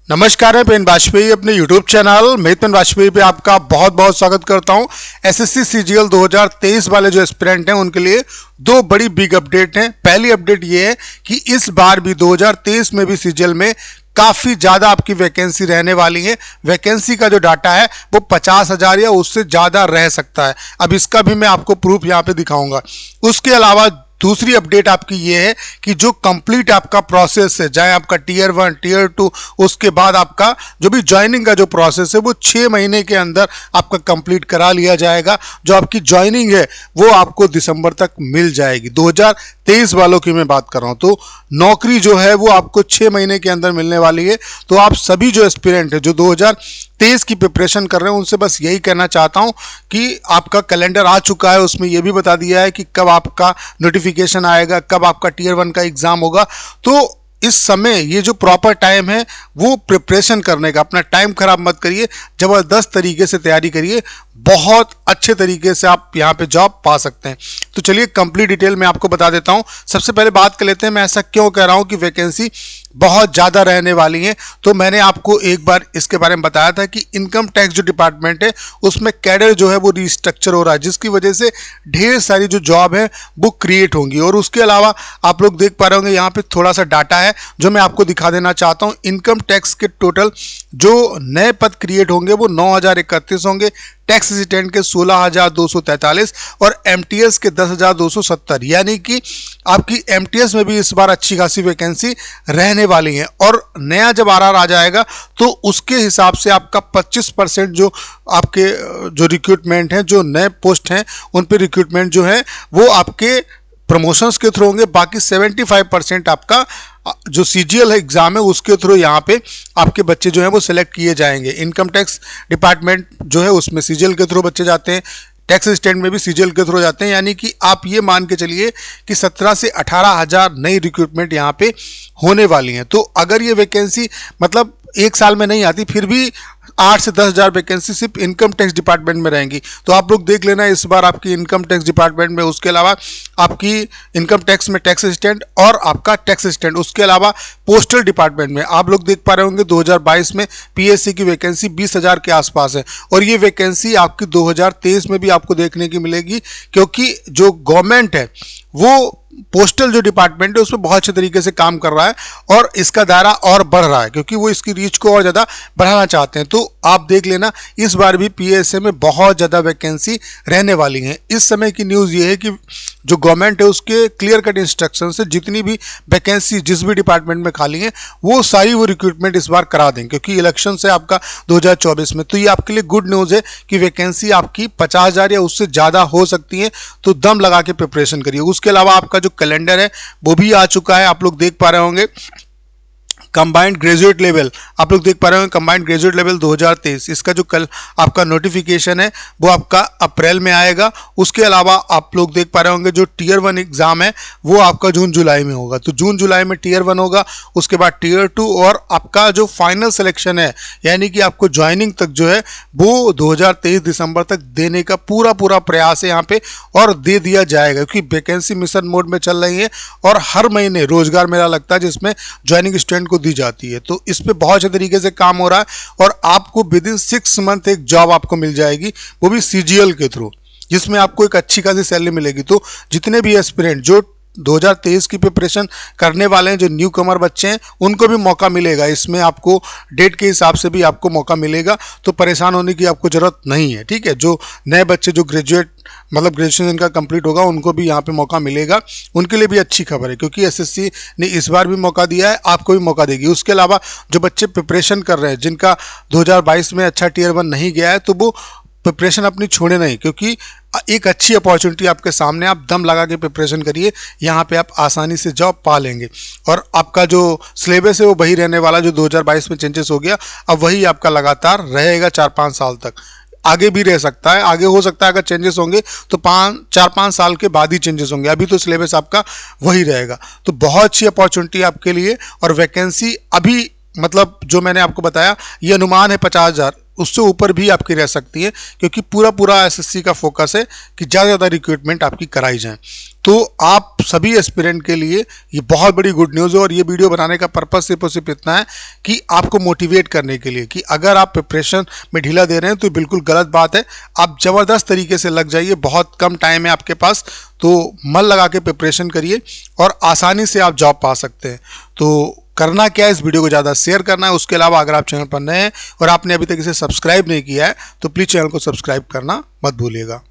नमस्कार, मैं पेन वाजपेयी अपने YouTube चैनल मेत पेन वाजपेयी पे आपका बहुत बहुत स्वागत करता हूं। एसएससी सीजीएल 2023 वाले जो एस्पिरेंट हैं उनके लिए दो बड़ी बिग अपडेट हैं। पहली अपडेट ये है कि इस बार भी 2023 में भी सीजीएल में काफ़ी ज़्यादा आपकी वैकेंसी रहने वाली है। वैकेंसी का जो डाटा है वो 50,000 या उससे ज़्यादा रह सकता है। अब इसका भी मैं आपको प्रूफ यहाँ पे दिखाऊंगा। उसके अलावा दूसरी अपडेट आपकी ये है कि जो कंप्लीट आपका प्रोसेस है, चाहे आपका टीयर 1 टीयर 2, उसके बाद आपका जो भी ज्वाइनिंग का जो प्रोसेस है वो 6 महीने के अंदर आपका कंप्लीट करा लिया जाएगा। जो आपकी ज्वाइनिंग है वो आपको दिसंबर तक मिल जाएगी। 2023 वालों की मैं बात कर रहा हूँ, तो नौकरी जो है वो आपको 6 महीने के अंदर मिलने वाली है। तो आप सभी जो एस्पिरेंट है जो 2023 की प्रिपरेशन कर रहे हैं उनसे बस यही कहना चाहता हूं कि आपका कैलेंडर आ चुका है, उसमें यह भी बता दिया है कि कब आपका नोटिफिकेशन आएगा, कब आपका टीयर 1 का एग्जाम होगा। तो इस समय ये जो प्रॉपर टाइम है वो प्रिपरेशन करने का, अपना टाइम खराब मत करिए, जबरदस्त तरीके से तैयारी करिए, बहुत अच्छे तरीके से आप यहाँ पे जॉब पा सकते हैं। तो चलिए कंप्लीट डिटेल में आपको बता देता हूँ। सबसे पहले बात कर लेते हैं मैं ऐसा क्यों कह रहा हूँ कि वैकेंसी बहुत ज़्यादा रहने वाली है। तो मैंने आपको एक बार इसके बारे में बताया था कि इनकम टैक्स जो डिपार्टमेंट है उसमें कैडर जो है वो रिस्ट्रक्चर हो रहा है, जिसकी वजह से ढेर सारी जो जॉब है वो क्रिएट होंगी। और उसके अलावा आप लोग देख पा रहे होंगे यहाँ पे थोड़ा सा डाटा है जो मैं आपको दिखा देना चाहता हूँ। इनकम टैक्स के टोटल जो नए पद क्रिएट होंगे वो 9,031 होंगे, टैक्स असिस्टेंट के 16,243 और एमटीएस के 10,270। यानी कि आपकी एमटीएस में भी इस बार अच्छी खासी वैकेंसी रहने वाली है। और नया जब आरआर आ जाएगा तो उसके हिसाब से आपका 25% जो आपके जो रिक्रूटमेंट है, जो नए पोस्ट हैं उन पे रिक्रूटमेंट जो है वो आपके प्रमोशंस के थ्रू होंगे। बाकी 75% आपका जो सीजीएल है एग्जाम है उसके थ्रू यहाँ पे आपके बच्चे जो हैं वो सिलेक्ट किए जाएंगे। इनकम टैक्स डिपार्टमेंट जो है उसमें सीजीएल के थ्रू बच्चे जाते हैं, टैक्स असिस्टेंट में भी सीजीएल के थ्रू जाते हैं। यानी कि आप ये मान के चलिए कि 17 से 18,000 नई रिक्रूटमेंट यहाँ पे होने वाली हैं। तो अगर ये वैकेंसी मतलब एक साल में नहीं आती, फिर भी 8 से 10,000 वैकेंसी सिर्फ इनकम टैक्स डिपार्टमेंट में रहेंगी। तो आप लोग देख लेना इस बार आपकी इनकम टैक्स डिपार्टमेंट में, उसके अलावा आपकी इनकम टैक्स में टैक्स असिस्टेंट और आपका टैक्स असिस्टेंट, उसके अलावा पोस्टल डिपार्टमेंट में आप लोग देख पा रहे होंगे 2022 में पीएससी की वैकेंसी 20,000 के आसपास है। और ये वैकेंसी आपकी 2023 में भी आपको देखने की मिलेगी, क्योंकि जो गवर्नमेंट है वो पोस्टल जो डिपार्टमेंट है उसमें बहुत अच्छे तरीके से काम कर रहा है और इसका दायरा और बढ़ रहा है, क्योंकि वो इसकी रीच को और ज़्यादा बढ़ाना चाहते हैं। तो आप देख लेना इस बार भी पीएसए में बहुत ज़्यादा वैकेंसी रहने वाली है। इस समय की न्यूज़ ये है कि जो गवर्नमेंट है उसके क्लियर कट इंस्ट्रक्शन से जितनी भी वैकेंसी जिस भी डिपार्टमेंट में खाली है वो सारी वो रिक्रूटमेंट इस बार करा दें, क्योंकि इलेक्शन से आपका 2024 में। तो ये आपके लिए गुड न्यूज़ है कि वैकेंसी आपकी 50,000 या उससे ज़्यादा हो सकती है। तो दम लगा के प्रिपरेशन करिए। उसके अलावा आपका जो कैलेंडर है वो भी आ चुका है, आप लोग देख पा रहे होंगे। कंबाइंड ग्रेजुएट लेवल आप लोग देख पा रहे होंगे, कंबाइंड ग्रेजुएट लेवल 2023, इसका जो कल आपका नोटिफिकेशन है वो आपका अप्रैल में आएगा। उसके अलावा आप लोग देख पा रहे होंगे जो टीयर 1 एग्जाम है वो आपका जून जुलाई में होगा। तो जून जुलाई में टीयर 1 होगा, उसके बाद टीयर 2 और आपका जो फाइनल सिलेक्शन है यानी कि आपको ज्वाइनिंग तक जो है वो 2023 दिसंबर तक देने का पूरा प्रयास है यहाँ पे और दे दिया जाएगा, क्योंकि वैकेंसी मिशन मोड में चल रही है और हर महीने रोजगार मेला लगता है जिसमें ज्वाइनिंग स्टूडेंट को दी जाती है। तो इस पे बहुत अच्छे तरीके से काम हो रहा है और आपको विद इन 6 मंथ एक जॉब आपको मिल जाएगी, वो भी सीजीएल के थ्रू, जिसमें आपको एक अच्छी खासी सैलरी मिलेगी। तो जितने भी एस्पिरेंट जो 2023 की प्रिपरेशन करने वाले हैं, जो न्यू कमर बच्चे हैं, उनको भी मौका मिलेगा। इसमें आपको डेट के हिसाब से भी आपको मौका मिलेगा, तो परेशान होने की आपको ज़रूरत नहीं है। ठीक है, जो नए बच्चे जो ग्रेजुएट मतलब ग्रेजुएशन इनका कंप्लीट होगा उनको भी यहाँ पे मौका मिलेगा। उनके लिए भी अच्छी खबर है, क्योंकि एसएससी ने इस बार भी मौका दिया है, आपको भी मौका देगी। उसके अलावा जो बच्चे प्रिपरेशन कर रहे हैं, जिनका 2022 में अच्छा टीयर 1 नहीं गया है, तो वो प्रिपरेशन अपनी छोड़े नहीं, क्योंकि एक अच्छी अपॉर्चुनिटी आपके सामने, आप दम लगा के प्रिपरेशन करिए, यहाँ पे आप आसानी से जॉब पा लेंगे। और आपका जो सिलेबस है वो वही रहने वाला जो 2022 में चेंजेस हो गया, अब वही आपका लगातार रहेगा 4-5 साल तक। आगे भी रह सकता है, आगे हो सकता है अगर चेंजेस होंगे तो 4-5 साल के बाद ही चेंजेस होंगे, अभी तो सिलेबस आपका वही रहेगा। तो बहुत अच्छी अपॉर्चुनिटी आपके लिए। और वैकेंसी अभी मतलब जो मैंने आपको बताया ये अनुमान है 50,000, उससे ऊपर भी आपकी रह सकती है, क्योंकि पूरा एसएससी का फोकस है कि ज़्यादा ज़्यादा रिक्रूटमेंट आपकी कराई जाए। तो आप सभी एस्पिरेंट के लिए ये बहुत बड़ी गुड न्यूज़ है। और ये वीडियो बनाने का पर्पस सिर्फ और सिर्फ इतना है कि आपको मोटिवेट करने के लिए कि अगर आप प्रिपरेशन में ढीला दे रहे हैं तो बिल्कुल गलत बात है। आप ज़बरदस्त तरीके से लग जाइए, बहुत कम टाइम है आपके पास, तो मन लगा के प्रिपरेशन करिए और आसानी से आप जॉब पा सकते हैं। तो करना क्या है, इस वीडियो को ज़्यादा शेयर करना है। उसके अलावा अगर आप चैनल पर नए हैं और आपने अभी तक इसे सब्सक्राइब नहीं किया है तो प्लीज़ चैनल को सब्सक्राइब करना मत भूलिएगा।